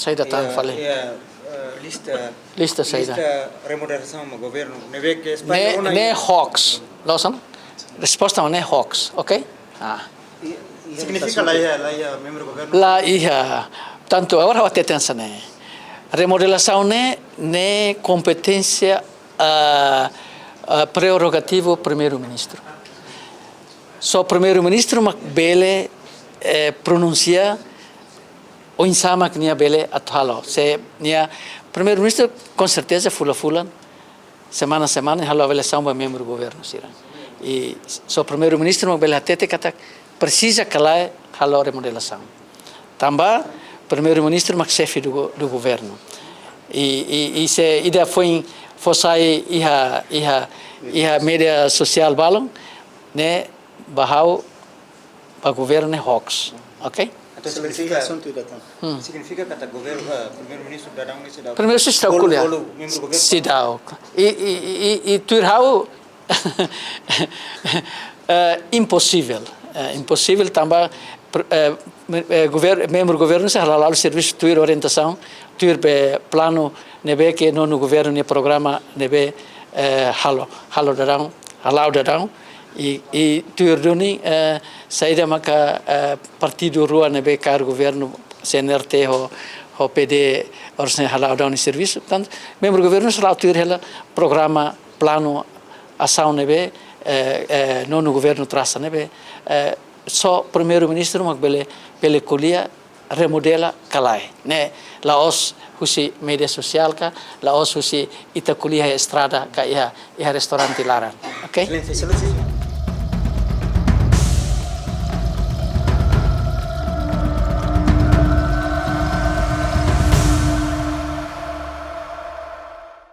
Saya datang falei. Lista saya. Remodelação do governo. Ne Hawks. Lawson? Resposta ne Hawks, ok? Significa lá membro do governo? Lá ia. Tanto agora vou ter atenção né. Remodelação ne competência prerrogativo primeiro-ministro. Só primeiro-ministro mak bele pronuncia o insama que nia bele athalo. Se nia primeiro-ministro com certeza fula semana halo bele samba membro do governo sira. E só primeiro-ministro mak bele atete kata precisa calar halo remodelação. Também primeiro-ministro mak chefe do governo. E se ida foi sai iha media social balong ne bahau pa governo Hawks, ok? Significa que o governo primeiro-ministro datang ni sedang. Primeiro-ministro está kuliah. Sidau. E turhau impossível. Impossível também membro do governo se halal serviço tuir orientação, tuir plano nebe que no governo ne programa nebe halau dadang e tuir doni saída maka partido rua nebe car governo CNRT ho PD orsen halau dadang serviço, portanto membro do governo halau tuir hela programa plano ação nebe no governo traça nebe só primeiro-ministro mak bele kuliah remodela kalai ne laos husi media sosial ka laos husi ita kuliah estrada ka iha restaurante laran, ok?